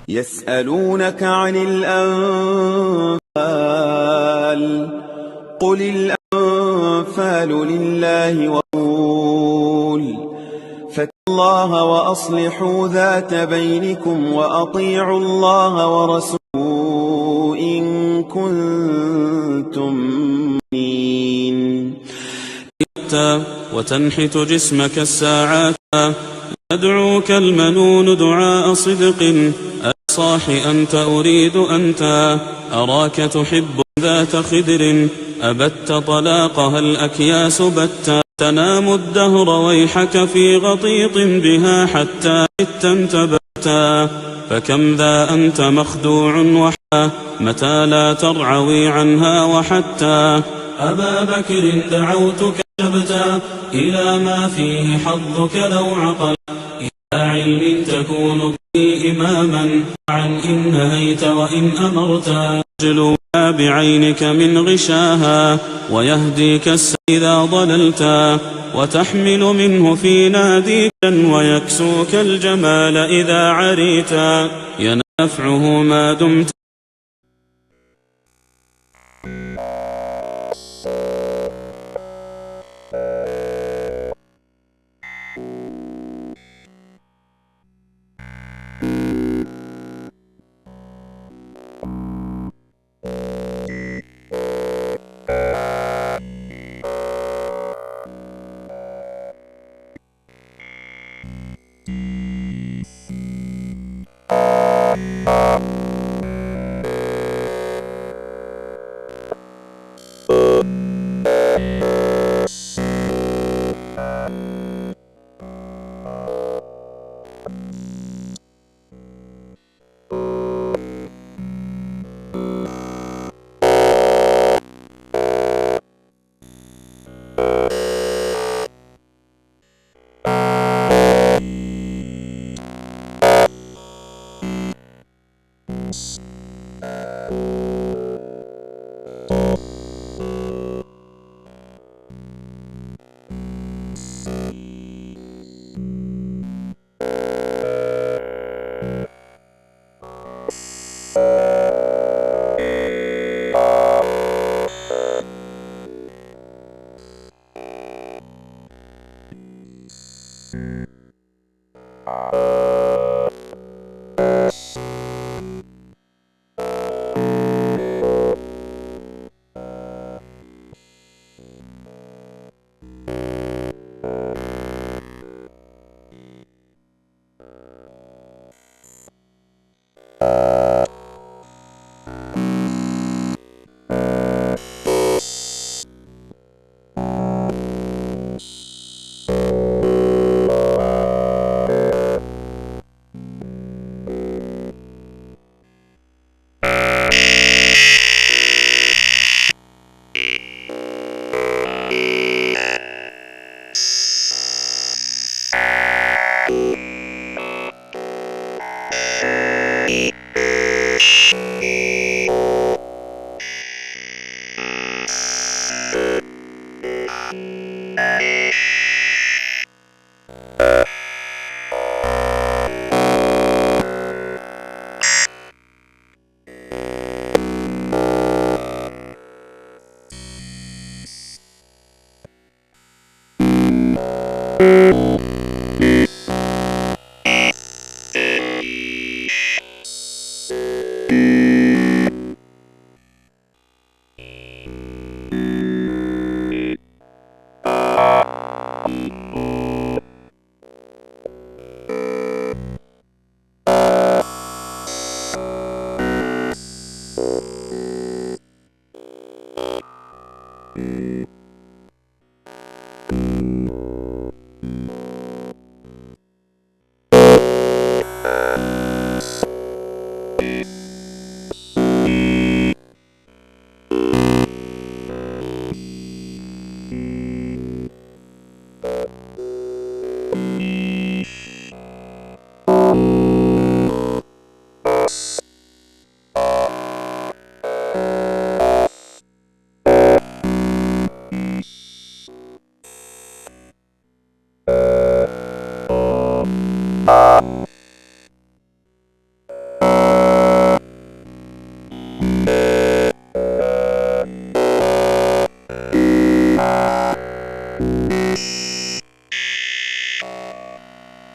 يسألونك عن الأنفال قل الأنفال لله ورسوله فاتقوا الله وأصلحوا ذات بينكم وأطيعوا الله ورسوله إن كنتم مؤمنين. وتنحت جسمك الساعات يدعوك المنون دعاء صدق صاح أنت أريد أنت أراك تحب ذات خدر أبت طلاقها الأكياس بتا تنام الدهر ويحك في غطيط بها حتى انتبهتا فكم ذا أنت مخدوع وحا متى لا ترعوي عنها وحتى أبا بكر دعوتك جبتا إلى ما فيه حظك لو عقل إلى علم تكون به إماما عن إن نهيت وإن أمرتا يجلو بعينك من غشاها ويهديك إذا ضللتا وتحمل منه في ناديك ويكسوك الجمال إذا عريتا ينفعه ما دمت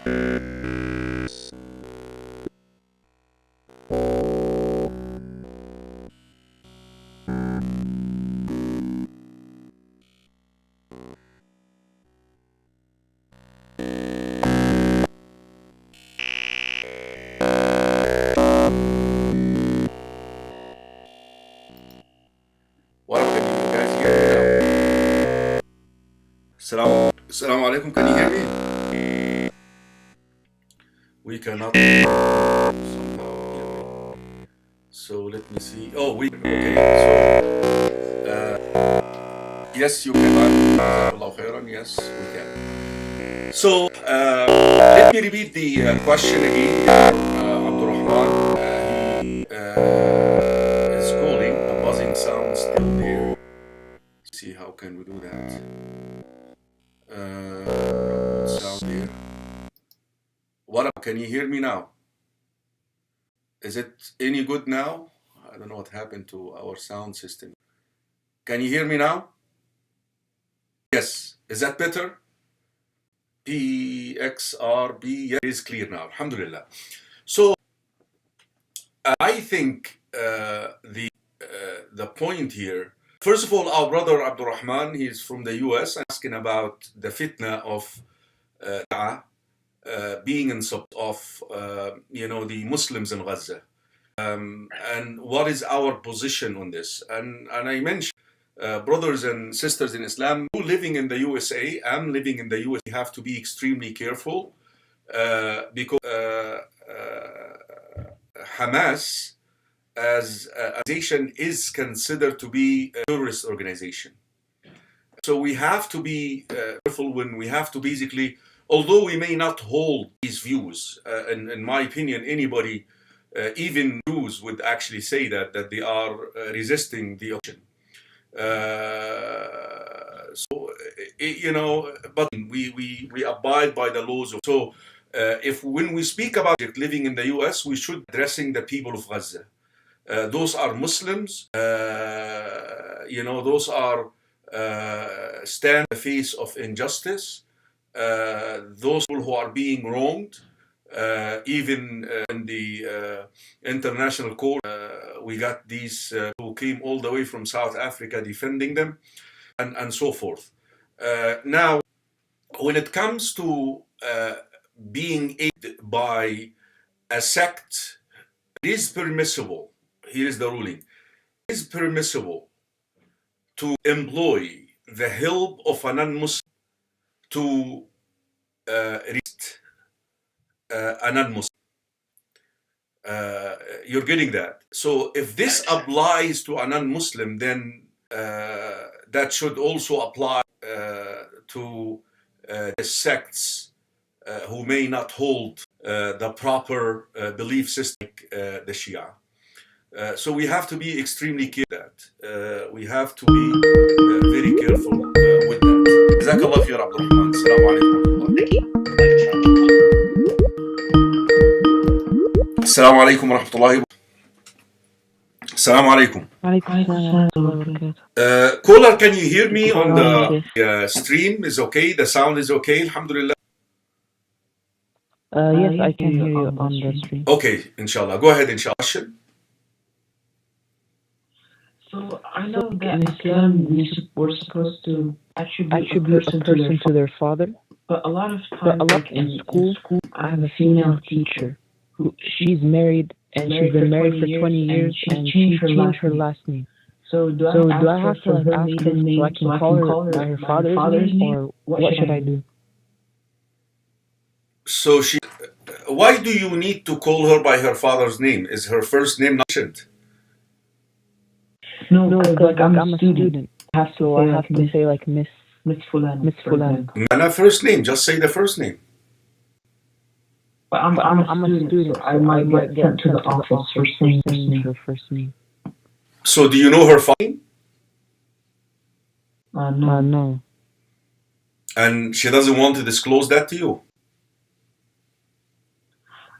What can you guys hear me now? Assalamu alaikum, can you hear me? We cannot somehow hear me. So let me see. Oh, okay. So yes, you can. Jazakallahu khairan. Yes, we can. So let me repeat the question again. Abdurrahman, he is calling. A buzzing sound still there. See how can we do that? Sound there. What up? Can you hear me now? Is it any good now? I don't know what happened to our sound system. Can you hear me now? Yes. Is that better? PXRB. Yeah, it is clear now. Alhamdulillah. So I think the point here. First of all, our brother Abdurrahman, he's from the US, asking about the fitna of being in support of the Muslims in Gaza, and what is our position on this? And I mentioned, brothers and sisters in Islam, who living in the USA, I'm living in the US. We have to be extremely careful because Hamas as an organization is considered to be a terrorist organization. So we have to be careful when we have to basically, although we may not hold these views, in my opinion, anybody, even Jews, would actually say that they are resisting the option. But we abide by the laws of. So if when we speak about living in the US, we should addressing the people of Gaza. Those are Muslims. Those are stand in the face of injustice. Those people who are being wronged, even in the international court, we got these who came all the way from South Africa defending them, and so forth. Now, when it comes to being aided by a sect, it is permissible. Here is the ruling. It is permissible to employ the help of a non-Muslim to resist a non-Muslim. You're getting that? So if this applies to a non-Muslim, then that should also apply to the sects who may not hold the proper belief system like the Shia. So we have to be extremely careful with that. We have to be very careful with that. Jazakallah khair, Abdurrahman. Assalamu alaikum. Assalamu alaikum wa rahmatullahi wa barakatuh. Assalamu alaikum. Caller, can you hear me on the stream? Is okay? The sound is okay? Alhamdulillah. Yes, I can hear you on the stream. Okay, inshallah. Go ahead, inshallah. So I know that in Islam we're supposed to attribute a person to their father, but a lot of times in school, I have a female teacher she's married and she's been married for 20 years and she changed her last name. So do I have to ask her so I can call her by her father's name, or what should I do? So why do you need to call her by her father's name? Is her first name not mentioned? No, because I'm a student. I have to say like Miss Fulana. Miss Fulana. Not first name. Just say the first name. But I'm a student. So I might get sent to the office for saying her first name. So do you know her father name? No. And she doesn't want to disclose that to you?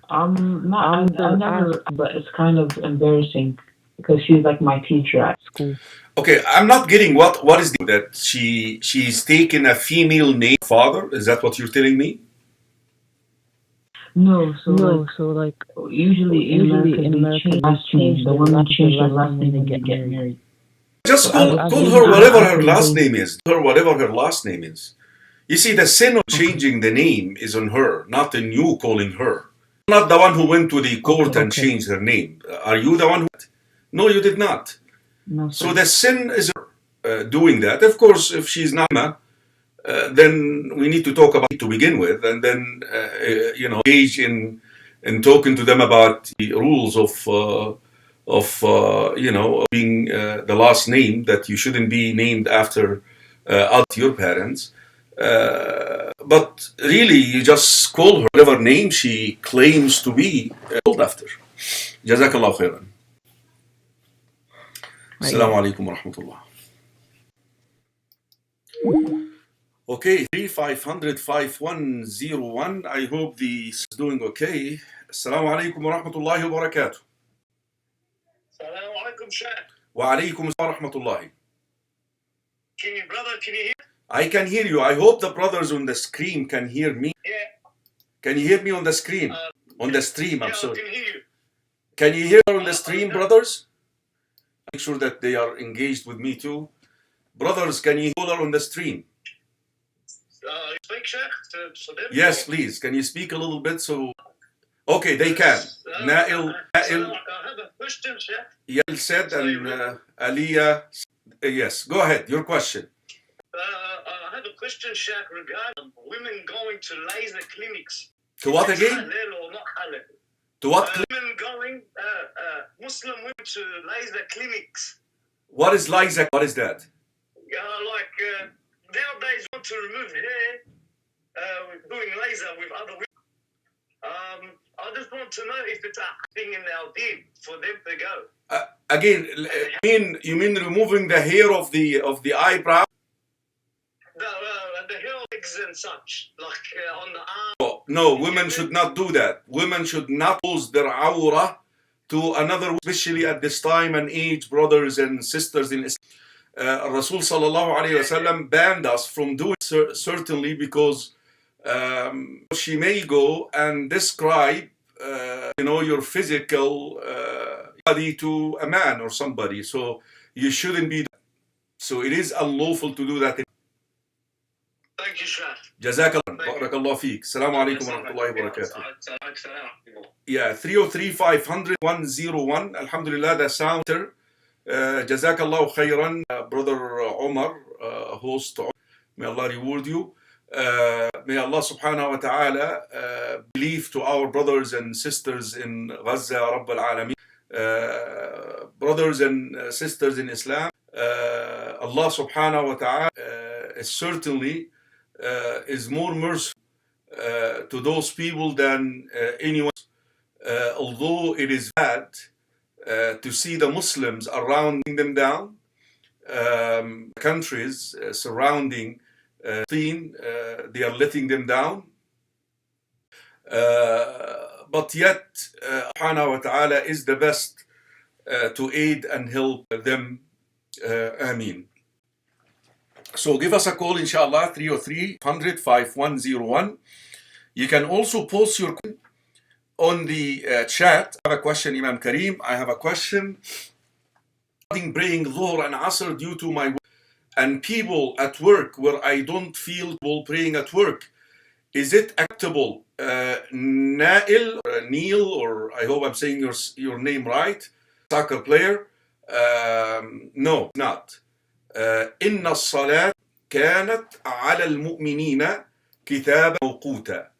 I never, but it's kind of embarrassing because she's like my teacher at school. Okay, I'm not getting what is that she's taken a female name father? Is that what you're telling me? No, so like usually in America they change the women change their last name when they get married. Just So call her whatever her last name is. Her whatever her last name is. You see, the sin of changing the name is on her, not in you calling her. Not the one who went to the court and changed her name. Are you the one who? No, you did not. No, so the sin is doing that. Of course, if she's not, then we need to talk about it to begin with, and then engage in talking to them about the rules of being the last name, that you shouldn't be named after your parents. But really, you just call her whatever name she claims to be called after. Jazakallah khairan. Assalamu alaikum wa rahmatullah. Okay, 3500-5101. I hope this is doing okay. Assalamu alaikum wa rahmatullahi wa barakatuh. Assalamu alaikum, Sheikh. Wa alaikum assalam wa rahmatullahi. Can you hear? I can hear you. I hope the brothers on the screen can hear me. Yeah. Can you hear me on the screen? On the stream, I'm sorry. I can hear you. Can you hear on the stream, brothers? Make sure that they are engaged with me too. Brothers, can you hear on the stream? Speak, Sheikh, to them? Yes, please. Can you speak a little bit so... Okay, they can. Nail, I have a question, Sheikh. Yael said, and Aliyah... Yes, go ahead. Your question. I have a question, Sheikh, regarding women going to laser clinics. To what again? Halal or not halal? To what? Women going, Muslim women to laser clinics. What is laser? What is that? Nowadays want to remove hair, doing laser with other women. I just want to know if it's a thing in our deen for them to go. Again, you mean removing the hair of the eyebrow? The hair legs and such, like on the arm. Oh, no, women should not do that. Women should not pose their awrah to another, especially at this time and age, brothers and sisters in Islam. Rasul sallallahu alayhi wasallam banned us from doing certainly because she may go and describe your physical body to a man or somebody, so you shouldn't be. So it is unlawful to do that. Thank you, Sheikh. Jazakallah. Barakallah feek. Assalamu alaikum wa rahmatullahi wa barakatuh. Yeah, 303-500-101. Alhamdulillah, the sounder. Jazakallah khairan, brother Omar, host. May Allah reward you. May Allah subhanahu wa ta'ala believe to our brothers and sisters in Gaza, Rabb al-Alameen. Brothers and sisters in Islam, Allah subhanahu wa ta'ala certainly is more merciful to those people than anyone. Although it is bad to see the Muslims around them down, countries surrounding they are letting them down. But yet, subhanahu wa ta'ala is the best to aid and help them. Ameen. So give us a call, inshallah, 303-100-5101. You can also post your question on the chat. I have a question, Imam Karim. I have a question. Praying Dhuhr and Asr due to my work and people at work where I don't feel praying at work. Is it acceptable? Nail, Neil, or I hope I'm saying your name right, soccer player. No, not. إن الصلاة كانت على المؤمنين كتابا موقوتا.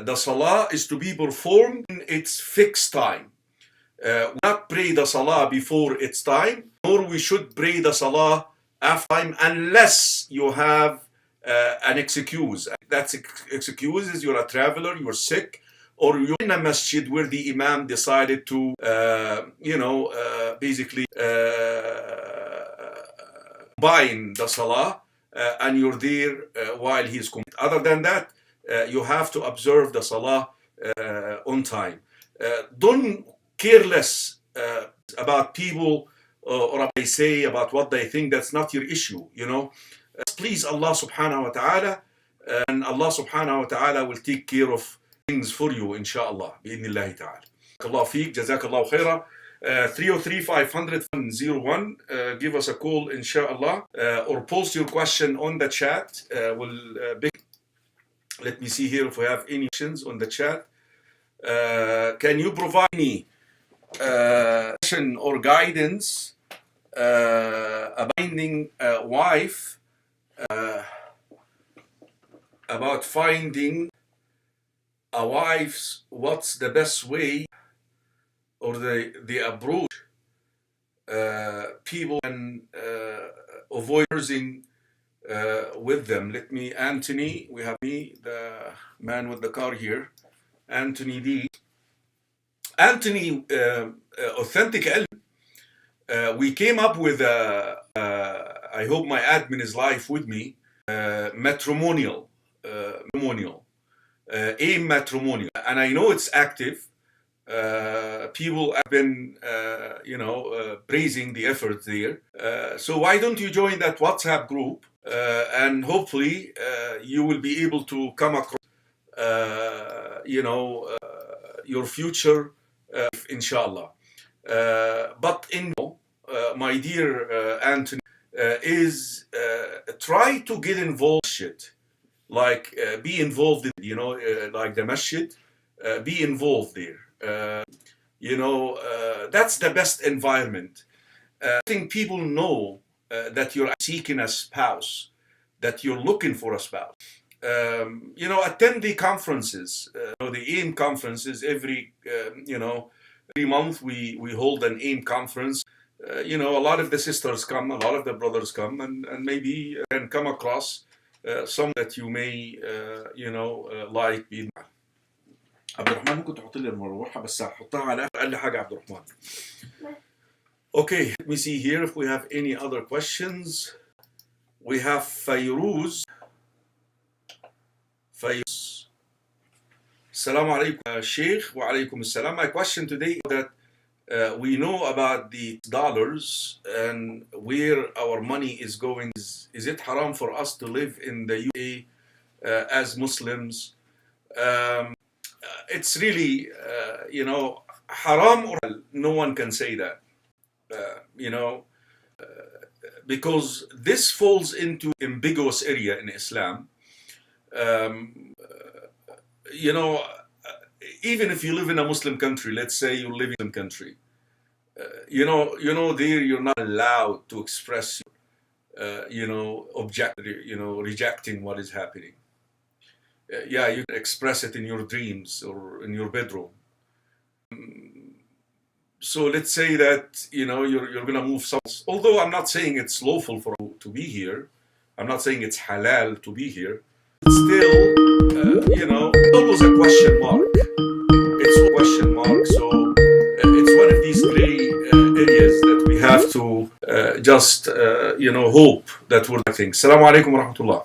The salah is to be performed in its fixed time. We not pray the salah before its time, nor we should pray the salah after time unless you have an excuse. That excuse is you're a traveler, you're sick, or you're in a masjid where the imam decided to, basically combine the salah, and you're there while he's complete. Other than that, you have to observe the salah on time. Don't care less about people or what they say, about what they think. That's not your issue, Please Allah subhanahu wa ta'ala, and Allah subhanahu wa ta'ala will take care of things for you inshallah بإذن الله تعالى. Allah فيك, جزاك الله خيرا. 303-500-101. Give us a call inshallah, or post your question on the chat. Let me see here if we have any questions on the chat. Can you provide any or guidance finding a wife, about finding a wife? What's the best way or the approach people can avoid using with them? Let me, Anthony, we have me, the man with the car here, Anthony D. Anthony, Authentic Ilm. We came up with I hope my admin is live with me, matrimonial, AIM matrimonial, and I know it's active. People have been, praising the effort there. So why don't you join that WhatsApp group, and hopefully you will be able to come across, your future, inshallah. But my dear Anthony, is try to get involved in shit. Like be involved in, like the masjid, be involved there. That's the best environment. I think people know that you're seeking a spouse, that you're looking for a spouse. Attend the conferences, the AIM conferences. Every month we hold an AIM conference. A lot of the sisters come, a lot of the brothers come, and maybe can come across some that you may like. عبد الرحمن ممكن تحط لي المروحة بس هحطها على أقل حاجة عبد الرحمن. Okay, let me see here if we have any other questions. We have Fayruz. Assalamu alaikum, Sheikh. Wa alaikum assalam. My question today is that we know about the dollars and where our money is going. Is it haram for us to live in the UAE as Muslims? It's really, haram, or no one can say that, because this falls into ambiguous area in Islam. Even if you live in a Muslim country, let's say you live in a country, there you're not allowed to express, rejecting what is happening. You can express it in your dreams or in your bedroom. So let's say that you're gonna move somewhere. Although I'm not saying it's lawful for you to be here, I'm not saying it's halal to be here. Still, it's always a question mark. It's a question mark. So it's one of these gray areas that we have to just hope that we're doing. Assalamu alaikum wa rahmatullah.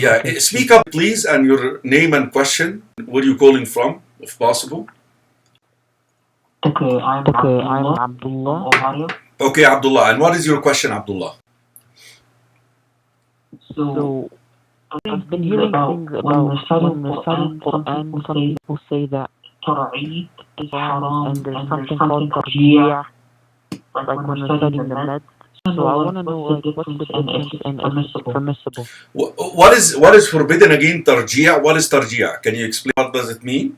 Yeah, speak up please, and your name and question. Where are you calling from, if possible? Okay, I'm Abdullah. Okay, Abdullah. And what is your question, Abdullah? So I've been hearing things about when reciting Quran, some people say that Tar'eed is haram, and there's something called Tarjiyah, like when reciting the med. So I want to know, what's the difference and is it permissible? What is forbidden again? Tarjiyah. What is Tarjiyah? Can you explain what does it mean?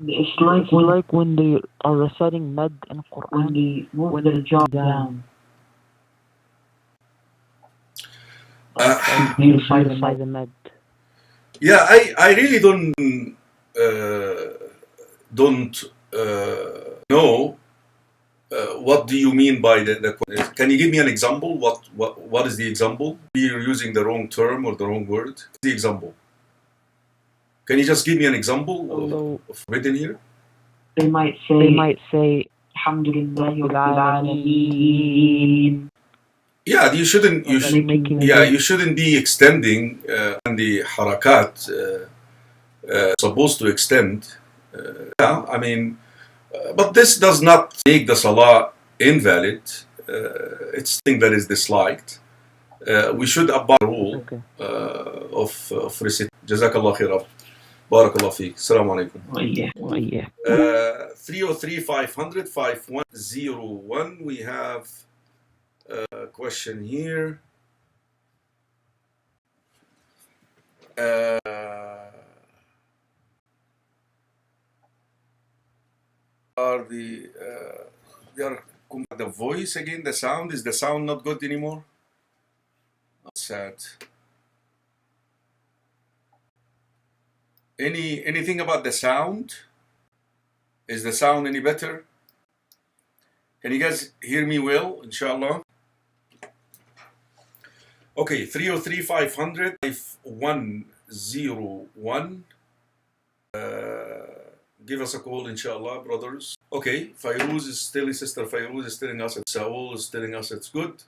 It's like when they are reciting med in Quran, when they jump down. By the med. Yeah, I really don't know. What do you mean by the? Can you give me an example? What is the example? You're using the wrong term or the wrong word. The example. Can you just give me an example of forbidden here? They might say Alhamdulillah Rabbil. Yeah, you shouldn't be extending the harakat supposed to extend. But this does not make the salah invalid. It's something that is disliked. we should abide the rule Okay. of recitation. Jazakallah khair. Barakallah feek. Assalamu alaikum. Oh, yeah. 303 500 5101. We have a question here. Are the voice again? The sound, is the sound not good anymore? That's sad. Anything about the sound? Is the sound any better? Can you guys hear me well, inshallah? Okay, 303 500 5101. Give us a call, inshallah, brothers. Okay, Fairuz is still, Sister Fairuz is telling us, Saul is telling us it's good.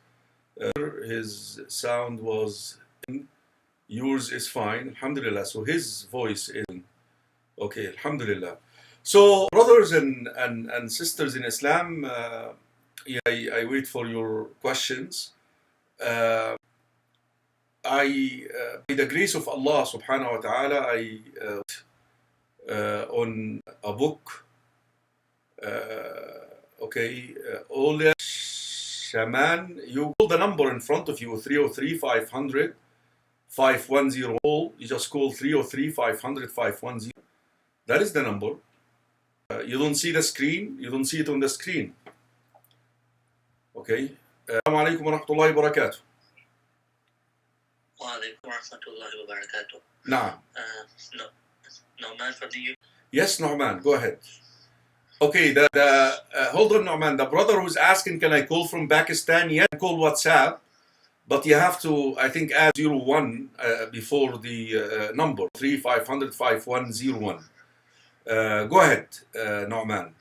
His sound was in. Yours is fine, alhamdulillah. So his voice is in. Okay, alhamdulillah. So, brothers and sisters in Islam, I wait for your questions. By the grace of Allah subhanahu wa ta'ala, I on a book, Ole Shaman, you call the number in front of you, 303 500 510. You just call 303 500 510. That is the number. You don't see the screen, you don't see it on the screen. Okay. Assalamu alaikum wa rahmatullahi wa barakatuh. Wa alaikum wa rahmatullahi wa barakatuh. Naam. Nu'man from the UK. Yes, Nu'man, go ahead. Okay, hold on, Nu'man. The brother who's asking, can I call from Pakistan? Yeah, call WhatsApp, but you have to, I think, add 01 before the number, 3500 5101. Go ahead, Nu'man.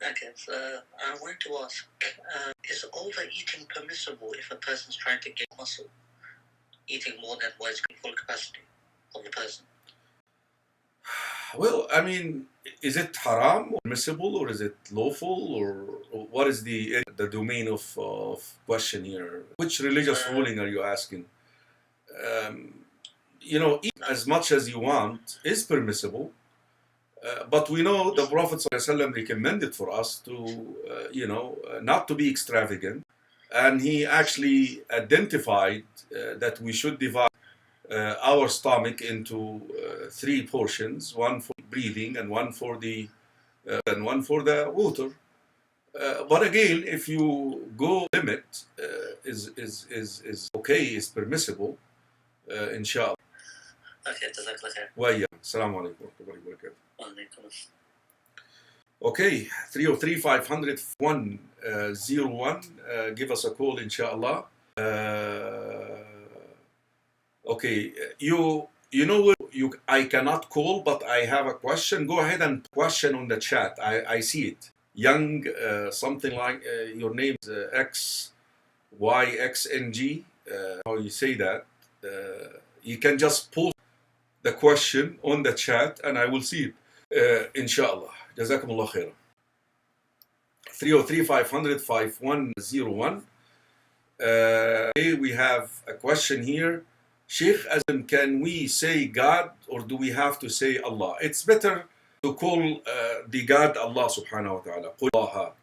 Okay, so I want to ask, is overeating permissible if a person's trying to gain muscle? Eating more than what is full capacity of the person? Well, I mean, is it haram or permissible, or is it lawful, or what is the domain of question here? Which religious ruling are you asking? Eat as much as you want is permissible, but we know the Prophet ﷺ recommended for us to, not to be extravagant, and he actually identified that we should divide our stomach into 3 portions: one for breathing, and one for the water. But again, if you go limit, is okay, is permissible, inshallah. Okay, jazakallah khair. Wa ya. Assalamu alaikum wa rahmatullahi wa barakatuh. Wa alaikum assalam. Okay, 303 500 101. Give us a call, inshallah. Okay, I cannot call, but I have a question. Go ahead and question on the chat. I see it. Young, something like your name is XYXNG. How you say that? You can just post the question on the chat, and I will see it. Inshallah. Jazakumullah khair. 303 500 5101. We have a question here. Sheikh, can we say God, or do we have to say Allah? It's better to call the God Allah subhanahu wa ta'ala.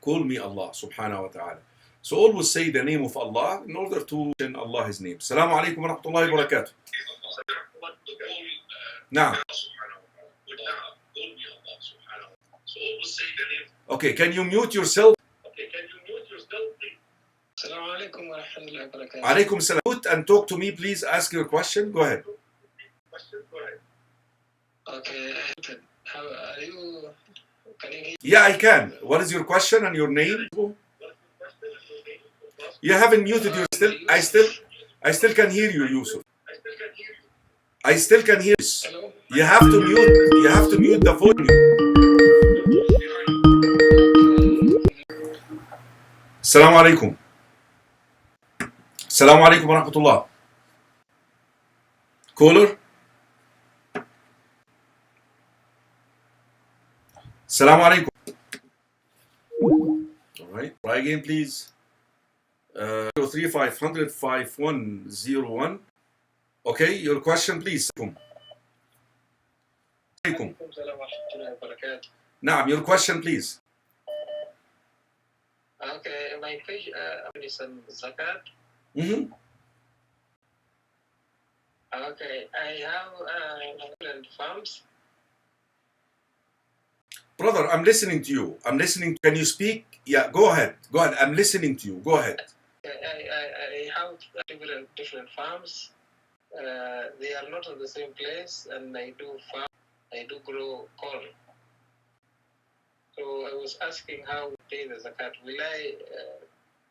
Call me Allah subhanahu wa ta'ala. So always say the name of Allah in order to mention Allah His name. Assalamu alaikum wa rahmatullahi wa barakatuh. Now. Okay, can you mute yourself? Assalamu alaikum wa rahmatullahi wa barakatuh. Alaikum salam. Mute and talk to me, please. Ask your question. Go ahead. Okay, how are you? Can you hear? Yeah, I can. What is your question and your name? You haven't muted yourself. I still can hear you, Yusuf. I still can hear you. Hello? You have to mute the volume. Assalamu alaikum. Assalamu alaikum wa rahmatullah. Caller? Assalamu alaikum. All right, try again, please. 03500 5101. Okay, your question please. عليكم. نعم, your question please. Okay, my question is on zakat. Mm-hmm. Okay, I have different farms. Brother, I'm listening to you. I'm listening. Can you speak? Yeah, go ahead. Go ahead. I'm listening to you. Go ahead. I have different farms. They are not in the same place, and I do grow corn. So I was asking how to pay the zakat. Will I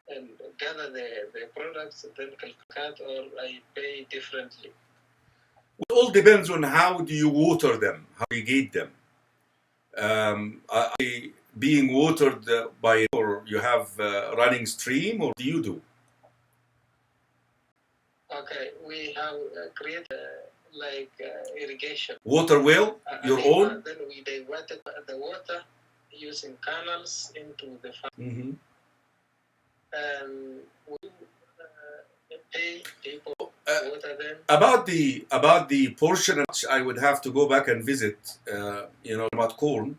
and gather the products and then calculate, or I pay differently? It all depends on how do you water them, how you irrigate them. Are they being watered by, or you have running stream, or do you do? Okay, we have created irrigation. Water well, your own? Then we diverted the water using canals into the farm. Mm-hmm. And we pay people water them. About the portion, I would have to go back and visit, about corn.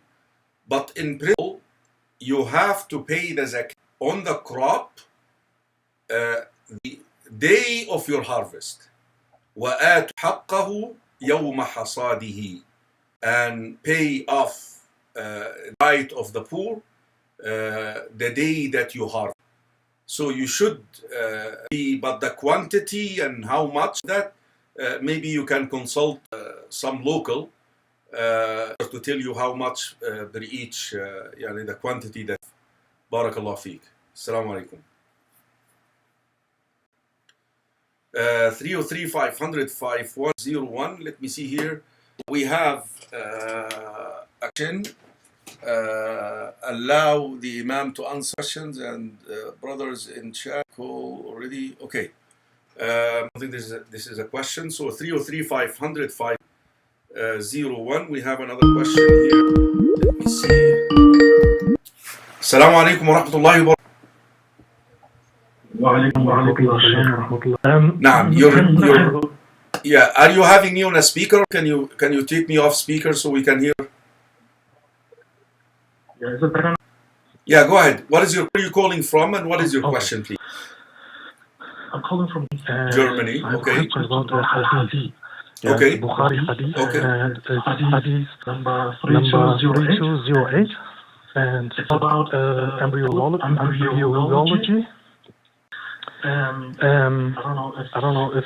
But in principle, you have to pay the zakat on the crop the day of your harvest. وَآتُوا حَقَّهُ يَوْمَ حَصَادِهِ, and pay off the right of the poor the day that you harvest. So you should but the quantity and how much that, maybe you can consult some local to tell you how much per each, the quantity that. Barakallah feek. Assalamu alaikum. 303 500 5101. Let me see here. We have action. Allow the Imam to answer questions, and brothers in chat call already. Okay. I think this is a question. So 303 500 501. We have another question here. Let me see. Assalamu alaikum wa rahmatullahi wa barakatuh. Yeah, are you having me on a speaker? Can you take me off speaker so we can hear? Yeah, go ahead. Where are you calling from, and what is your question, please? I'm calling from Germany. Okay. Okay. Bukhari Hadith. Okay. And Hadith number 3208. And it's about embryology. I don't know if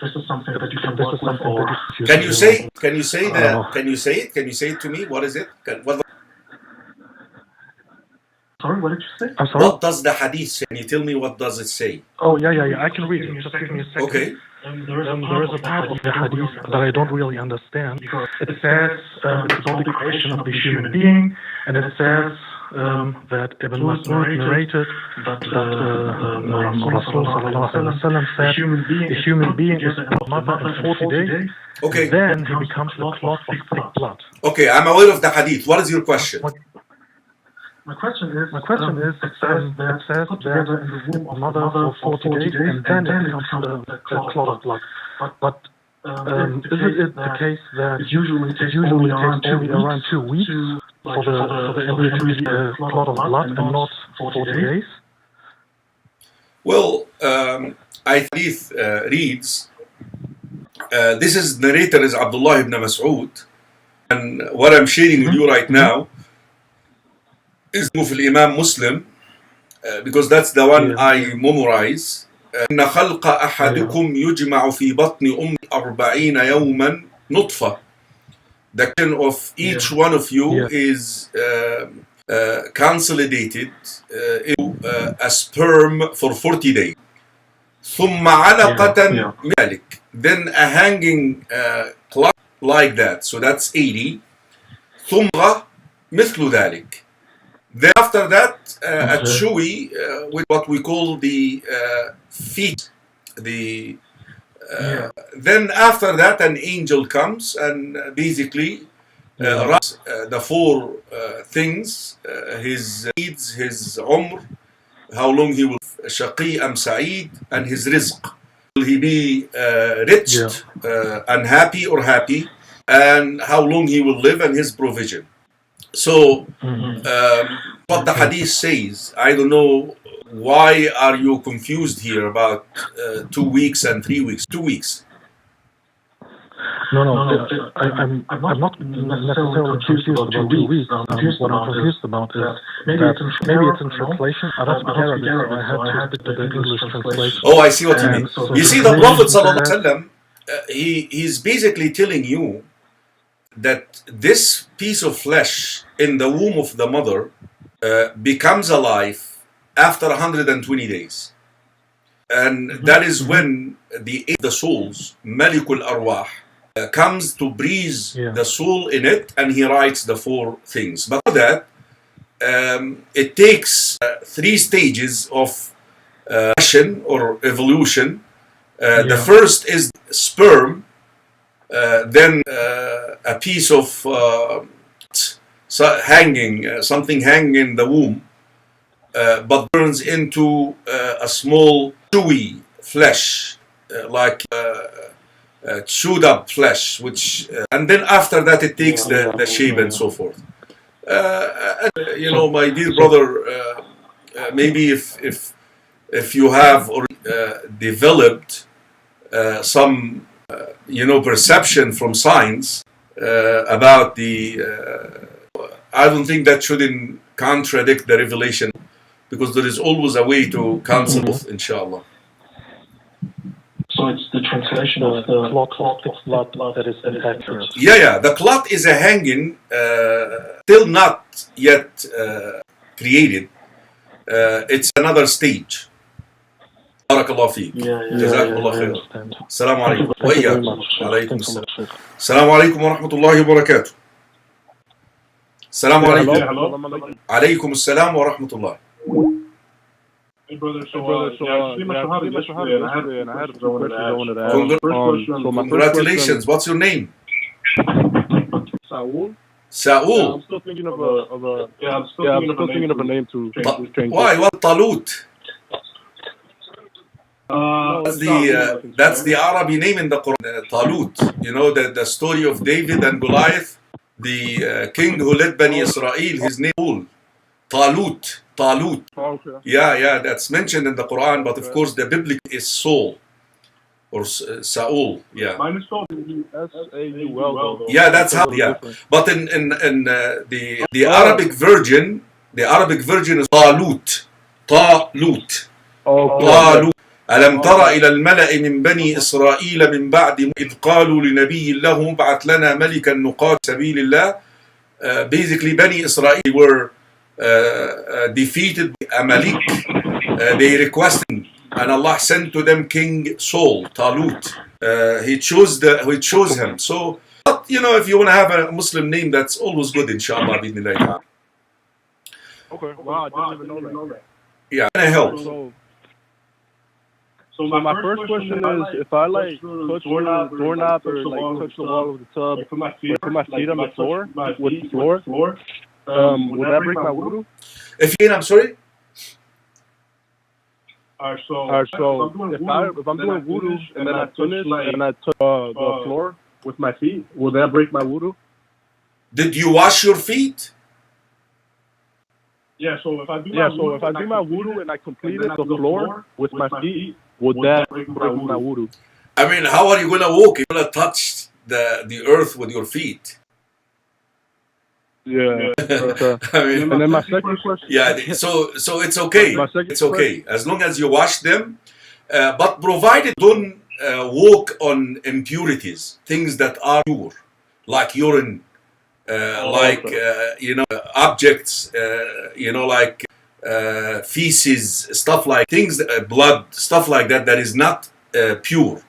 this is something that you can work with, or can you say that? Can you say it? Can you say it to me? What is it? Sorry, what did you say? I'm sorry? What does the hadith say? Can you tell me what does it say? Oh, yeah. I can read it. Just give me a second. Okay. There is a part of the hadith that I don't really understand. It says it's about the creation of the human being, and it says that Ibn Mas'ud narrated that Rasul said a human being is a mother in 40 days. Okay. Then he becomes a clot of thick blood. Okay, I'm aware of the hadith. What is your question? My question is, it says that put together in the womb of mother for 40 days, and then it becomes a clot of blood. But is it the case that it usually takes only around 2 weeks for the embryo to be a clot of blood and not 40 days? Well, hadith reads, this is narrator is Abdullah ibn Mas'ud, and what I'm sharing with you right now is of Imam Muslim, because that's the one I memorize. إن خلق أحدكم يجمع في بطن أم 40 يوما نطفة. The action of each one of you is consolidated into a sperm for 40 days. ثم علقة مالك. Then a hanging clock like that. So that's 80. ثم مثل ذلك. Then after that, a chewy with what we call the feet. Then after that, an angel comes and basically writes the four things: his needs, his umr, how long he will Shaqi am Sa'id and his rizq. Will he be rich, unhappy, or happy? And how long he will live and his provision. So, what the hadith says, I don't know why are you confused here about 2 weeks and 3 weeks. 2 weeks. No, I'm not necessarily confused about 2 weeks. What I'm confused about is that maybe it's in translation. I don't speak Arabic, so I have to stick to the English translation. Oh, I see what you mean. You see, the Prophet ﷺ, he's basically telling you that this piece of flesh in the womb of the mother becomes alive after 120 days. And that is when the souls, Malikul Arwah, comes to breathe the soul in it, and he writes the 4 things. But for that, it takes 3 stages of progression or evolution. The first is sperm, then a piece of something hanging in the womb, but turns into a small chewy flesh, like chewed up flesh, which and then after that it takes the shape and so forth. My dear brother, maybe if you have developed some perception from science about I don't think that shouldn't contradict the revelation, because there is always a way to cancel both, inshallah. So it's the translation of the clot that is accurate. Yeah. The clot is a hanging, still not yet created. It's another stage. Barakallah feek. Jazakumullah khair. Assalamu alaikum. Wa iyyakum. Alaykum assalam. Assalamu alaikum wa rahmatullahi wa barakatuh. Assalamu alaikum. Alaykum assalam wa rahmatullah. Hey brother, yesterday, and I had a few questions I wanted to ask. Congratulations. What's your name? Saul. Saul. I'm still thinking of a name to change. Why? What? Talut. That's the Arabic name in the Quran. Talut. You know the story of David and Goliath, the king who led Bani Israel. His name is Talut. Talut. Oh, okay. Yeah, that's mentioned in the Quran, but of course the biblical is Saul or Saul. Yeah. Mine is Saul. S-A-U-L. Yeah, that's how. Yeah, but in the Arabic version, is Talut. Talut. Talut. ألم تر إلى الملأ من بني إسرائيل من بعد إذ قالوا لنبي الله ابعث لنا ملكا نقاتل سبيل الله. Basically, Bani Israel were defeated by Amalek. They requested, and Allah sent to them King Saul, Talut. He chose him. So, but if you want to have a Muslim name, that's always good, inshallah. Okay. Wow, I didn't even know that. Yeah, can I help? So my first question is, if I touch doorknob or touch the wall of the tub, put my feet on the floor with the floor, would that break my wudu? I'm sorry. Alright, so if I'm doing wudu and then I finish and I touch the floor with my feet, will that break my wudu? Did you wash your feet? Yeah. So if I do my wudu and I completed the floor with my feet, would that break my wudu? I mean, how are you going to walk? You're going to touch the earth with your feet. Yeah. I mean, and then my second question. Yeah. So it's okay. It's okay as long as you wash them, but provided don't walk on impurities, things that are pure, like urine, objects, like feces, stuff like things, blood, stuff like that is not pure.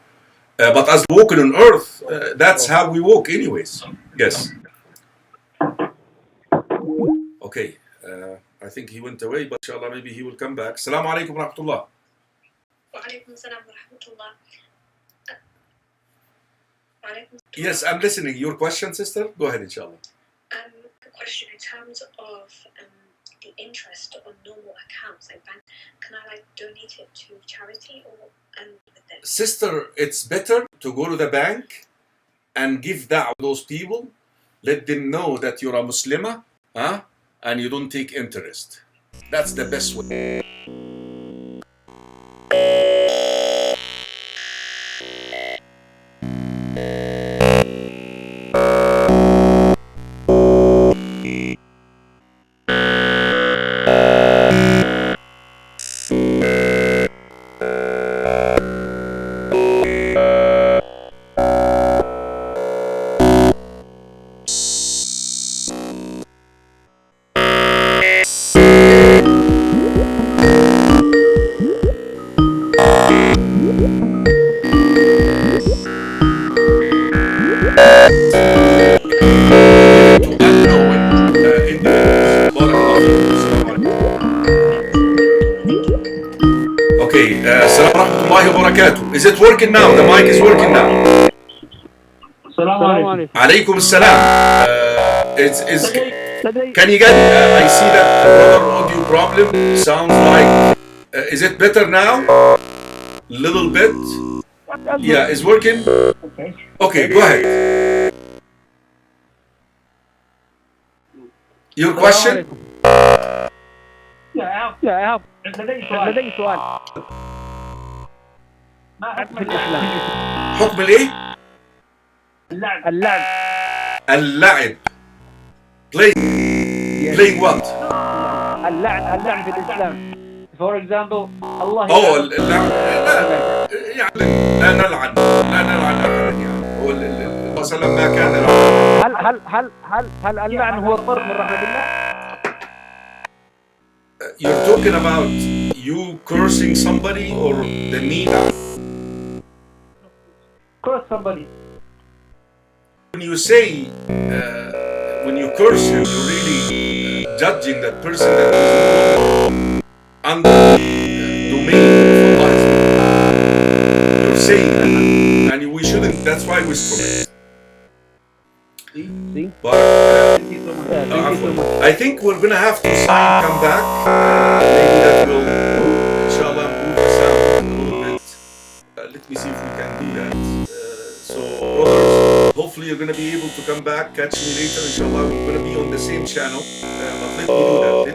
But as walking on earth, that's how we walk anyways. Yes. Okay. I think he went away, but inshallah maybe he will come back. Assalamu alaikum wa rahmatullah. Wa alaikum assalam wa rahmatullah. Yes, I'm listening. Your question, sister? Go ahead, inshallah. The question in terms of the interest on normal accounts like bank, can I like donate it to charity or with this? Sister, it's better to go to the bank and give that to those people. Let them know that you're a Muslimah, huh? And you don't take interest. That's the best way. Okay, Assalamu warahmatullahi wabarakatuh. Is it working now? The mic is working now. Assalamu alaikum. Alaykum assalam. Can you get, I see that another audio problem. Sounds like, is it better now? Little bit. Yeah, it's working? Okay, go ahead. Your question? Yeah, I have. لدي سؤال. في الإسلام. حكم الايه؟ اللعب. اللعب. Playing what? اللعب في الإسلام. For example, الله. اللعب. لا يعني لا نلعن أحدا يعني. هو الرسول صلى الله عليه وسلم ما كان لعن. هل اللعن هو الطرد من رحمة الله؟ You're talking about you cursing somebody or the meaning? Curse somebody. When you say, when you curse him, you're really judging that person that is no under the domain of Allah. You're saying that, and we shouldn't. That's why we promote. See? But I think we're gonna have to come back. Maybe that will, inshallah, improve the sound a little bit. Let me see if we can do that. So, brothers, hopefully you're gonna be able to come back, catch me later. Inshallah, we're gonna be on the same channel. But let me do that.